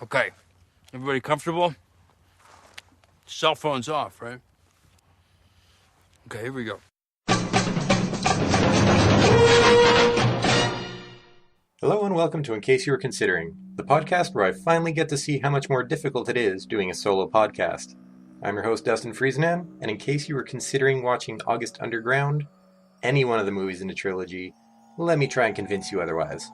Okay, everybody comfortable? Cell phones off, right? Okay, here we go. Hello and welcome to In Case You Were Considering, the podcast where I finally get to see how much more difficult it is doing a solo podcast. I'm your host, Dustin Friesenhan, and in case you were considering watching August Underground, any one of the movies in the trilogy, let me try and convince you otherwise.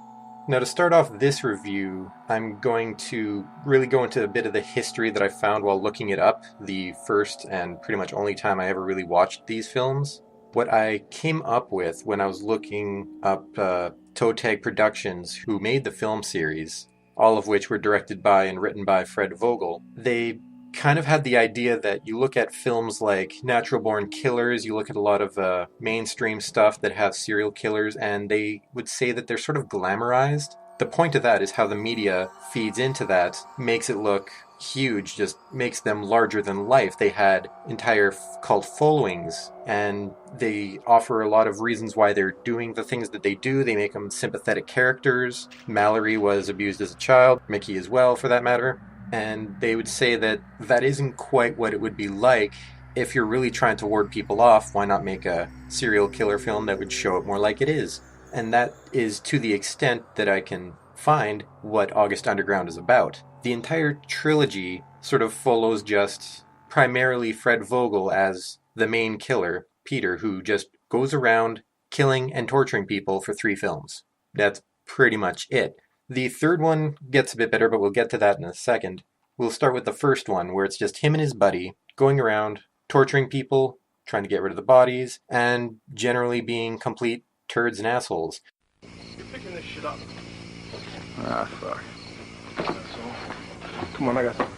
Now, to start off this review, I'm going to really go into a bit of the history that I found while looking it up, the first and pretty much only time I ever really watched these films. What I came up with when I was looking up Toe Tag Productions, who made the film series, all of which were directed by and written by Fred Vogel, they kind of had the idea that you look at films like Natural Born Killers, you look at a lot of mainstream stuff that have serial killers, and they would say that they're sort of glamorized. The point of that is how the media feeds into that, makes it look huge, just makes them larger than life. They had entire cult followings, and they offer a lot of reasons why they're doing the things that they do. They make them sympathetic characters. Mallory was abused as a child, Mickey as well, for that matter. And they would say that that isn't quite what it would be like. If you're really trying to ward people off, why not make a serial killer film that would show it more like it is? And that is, to the extent that I can find, what August Underground is about. The entire trilogy sort of follows just primarily Fred Vogel as the main killer, Peter, who just goes around killing and torturing people for 3 films. That's pretty much it. The third one gets a bit better, but we'll get to that in a second. We'll start with the first one, where it's just him and his buddy going around, torturing people, trying to get rid of the bodies, and generally being complete turds and assholes. You're picking this shit up. Ah, fuck. Come on, I got some.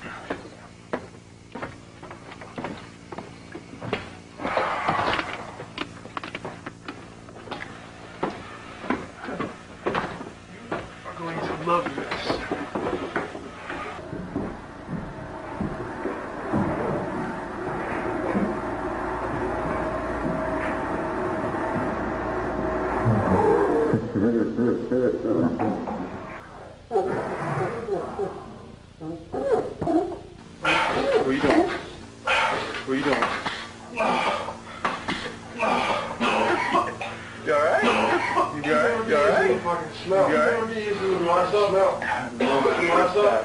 You're going to love this. What are you doing? What are you doing? You alright? You alright? You alright? You fucking smell. You alright? You want some? You want some?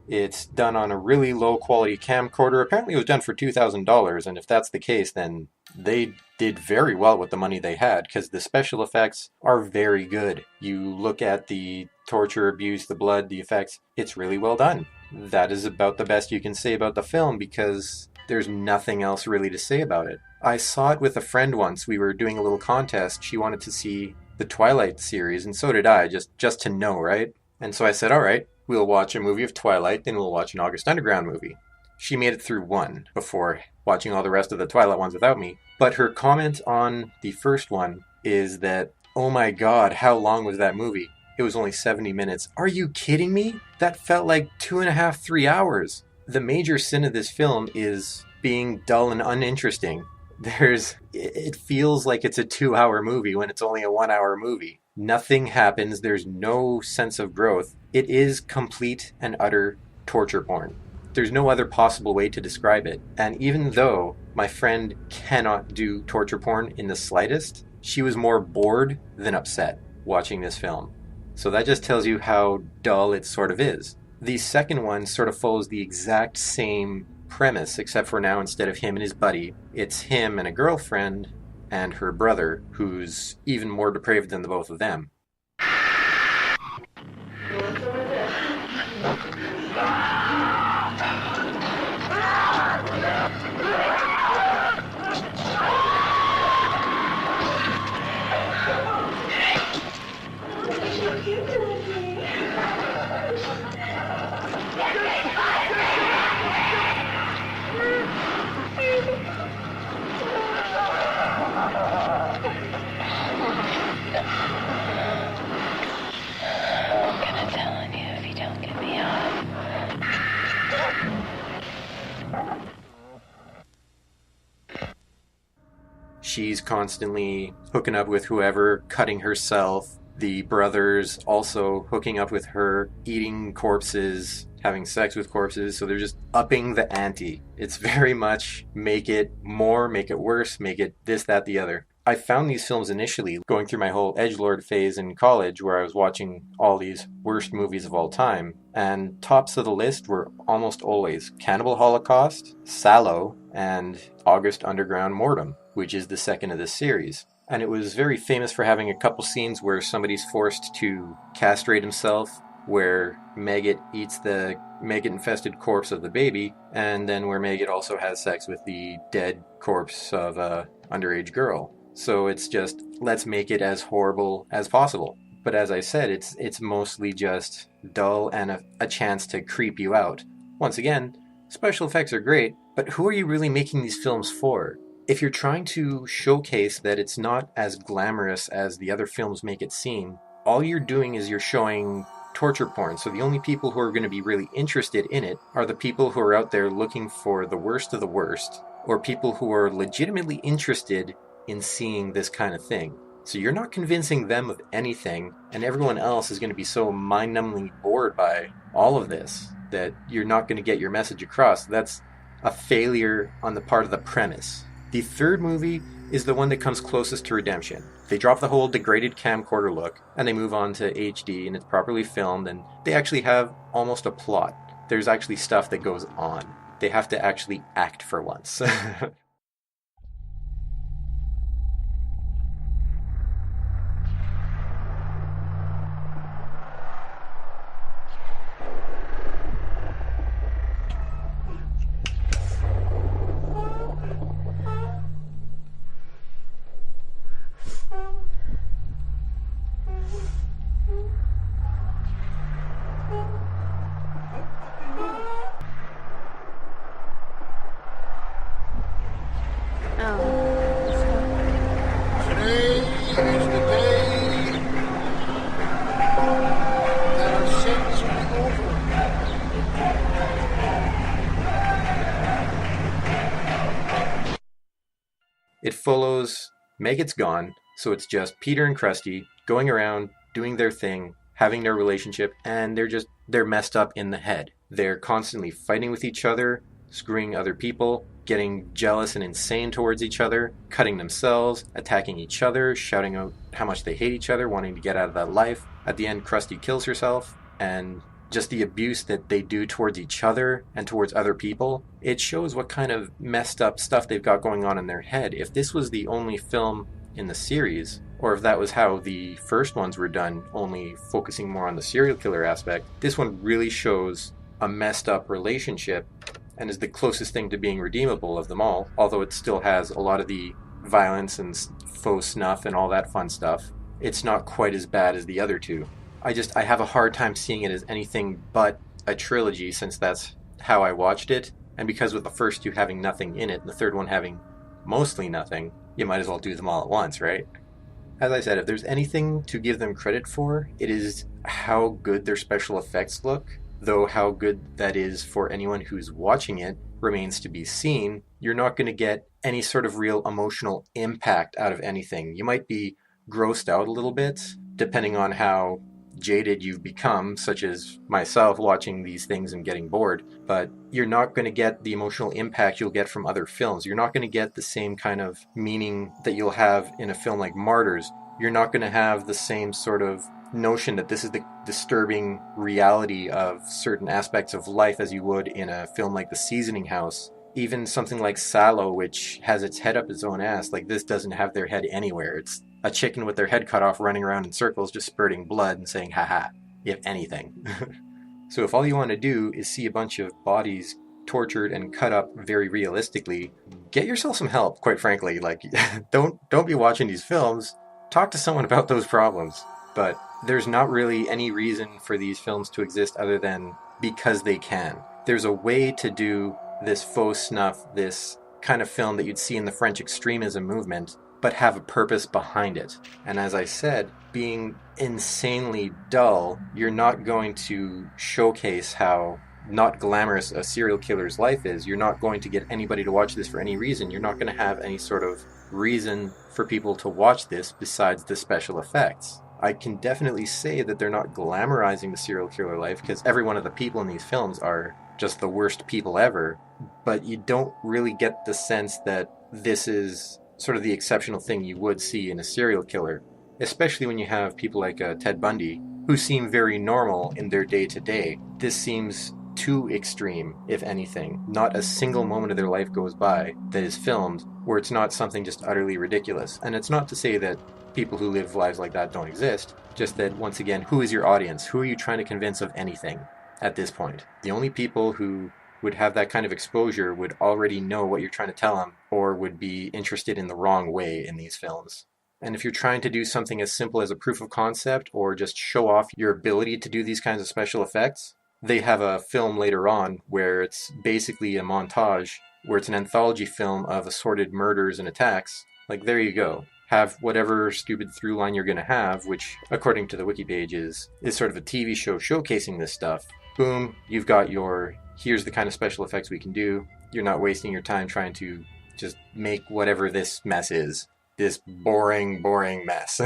It's done on a really low quality camcorder. Apparently it was done for $2,000, and if that's the case, then they did very well with the money they had, because the special effects are very good. You look at the torture, abuse, the blood, the effects, it's really well done. That is about the best you can say about the film, because there's nothing else really to say about it. I saw it with a friend once. We were doing a little contest. She wanted to see the Twilight series, and so did I, just to know, right? And so I said, all right, we'll watch a movie of Twilight, then we'll watch an August Underground movie. She made it through one before watching all the rest of the Twilight ones without me. But her comment on the first one is that, oh my god, how long was that movie? It was only 70 minutes. Are you kidding me? That felt like 2.5, 3 hours. The major sin of this film is being dull and uninteresting. It feels like it's a 2-hour movie when it's only a 1-hour movie. Nothing happens. There's no sense of growth. It is complete and utter torture porn. There's no other possible way to describe it. And even though my friend cannot do torture porn in the slightest, she was more bored than upset watching this film. So that just tells you how dull it sort of is. The second one sort of follows the exact same premise, except for now instead of him and his buddy, it's him and a girlfriend and her brother, who's even more depraved than the both of them. She's constantly hooking up with whoever, cutting herself, the brothers also hooking up with her, eating corpses, having sex with corpses, so they're just upping the ante. It's very much make it more, make it worse, make it this, that, the other. I found these films initially going through my whole edgelord phase in college where I was watching all these worst movies of all time, and tops of the list were almost always Cannibal Holocaust, Sallow, and August Underground Mordum, which is the second of this series. And it was very famous for having a couple scenes where somebody's forced to castrate himself, where Maggot eats the maggot-infested corpse of the baby, and then where Maggot also has sex with the dead corpse of a underage girl. So it's just, let's make it as horrible as possible. But as I said, it's mostly just dull and a chance to creep you out. Once again, special effects are great, but who are you really making these films for? If you're trying to showcase that it's not as glamorous as the other films make it seem, all you're doing is you're showing torture porn. So the only people who are going to be really interested in it are the people who are out there looking for the worst of the worst, or people who are legitimately interested in seeing this kind of thing. So you're not convincing them of anything, and everyone else is going to be so mind-numbingly bored by all of this that you're not going to get your message across. That's a failure on the part of the premise. The third movie is the one that comes closest to redemption. They drop the whole degraded camcorder look, and they move on to HD, and it's properly filmed, and they actually have almost a plot. There's actually stuff that goes on. They have to actually act for once. Today is the day that our sins will be over. It follows Maggot's gone, so it's just Peter and Krusty going around, doing their thing, having their relationship, and they're messed up in the head. They're constantly fighting with each other, screwing other people, getting jealous and insane towards each other, cutting themselves, attacking each other, shouting out how much they hate each other, wanting to get out of that life. At the end, Krusty kills herself, and just the abuse that they do towards each other and towards other people, it shows what kind of messed up stuff they've got going on in their head. If this was the only film in the series, or if that was how the first ones were done, only focusing more on the serial killer aspect, this one really shows a messed up relationship and is the closest thing to being redeemable of them all, although it still has a lot of the violence and faux snuff and all that fun stuff. It's not quite as bad as the other two. I have a hard time seeing it as anything but a trilogy, since that's how I watched it, and because with the first two having nothing in it, and the third one having mostly nothing, you might as well do them all at once, right? As I said, if there's anything to give them credit for, it is how good their special effects look, though how good that is for anyone who's watching it remains to be seen. You're not going to get any sort of real emotional impact out of anything. You might be grossed out a little bit, depending on how jaded you've become, such as myself watching these things and getting bored, but you're not going to get the emotional impact you'll get from other films. You're not going to get the same kind of meaning that you'll have in a film like Martyrs. You're not going to have the same sort of notion that this is the disturbing reality of certain aspects of life as you would in a film like The Seasoning House. Even something like Sallow, which has its head up its own ass, like this doesn't have their head anywhere. It's a chicken with their head cut off running around in circles just spurting blood and saying haha, if anything. So if all you want to do is see a bunch of bodies tortured and cut up very realistically, get yourself some help, quite frankly. Like, don't be watching these films. Talk to someone about those problems. But there's not really any reason for these films to exist other than because they can. There's a way to do this faux snuff, this kind of film that you'd see in the French extremism movement, but have a purpose behind it. And as I said, being insanely dull, you're not going to showcase how not glamorous a serial killer's life is. You're not going to get anybody to watch this for any reason. You're not going to have any sort of reason for people to watch this besides the special effects. I can definitely say that they're not glamorizing the serial killer life, because every one of the people in these films are just the worst people ever, but you don't really get the sense that this is sort of the exceptional thing you would see in a serial killer, especially when you have people like Ted Bundy, who seem very normal in their day-to-day. This seems too extreme, if anything. Not a single moment of their life goes by that is filmed where it's not something just utterly ridiculous. And it's not to say that people who live lives like that don't exist, just that, once again, who is your audience? Who are you trying to convince of anything at this point? The only people who would have that kind of exposure would already know what you're trying to tell them, or would be interested in the wrong way in these films. And if you're trying to do something as simple as a proof of concept, or just show off your ability to do these kinds of special effects, they have a film later on where it's basically a montage, where it's an anthology film of assorted murders and attacks. Like, there you go. Have whatever stupid through line you're going to have, which, according to the wiki page, is sort of a TV show showcasing this stuff. Boom, you've got your, here's the kind of special effects we can do. You're not wasting your time trying to just make whatever this mess is. This boring mess.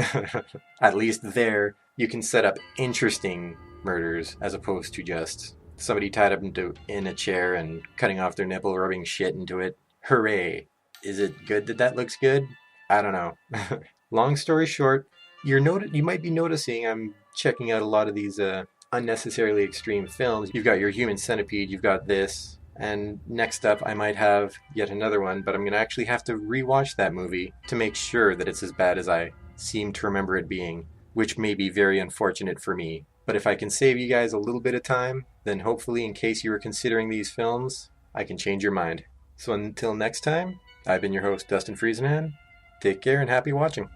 At least there, you can set up interesting murders as opposed to just somebody tied up in a chair and cutting off their nipple, rubbing shit into it. Hooray. Is it good that that looks good? I don't know. Long story short, you might be noticing I'm checking out a lot of these unnecessarily extreme films. You've got your Human Centipede, you've got this, and next up I might have yet another one, but I'm going to actually have to rewatch that movie to make sure that it's as bad as I seem to remember it being, which may be very unfortunate for me. But if I can save you guys a little bit of time, then hopefully, in case you were considering these films, I can change your mind. So until next time, I've been your host, Dustin Friesenhan. Take care and happy watching.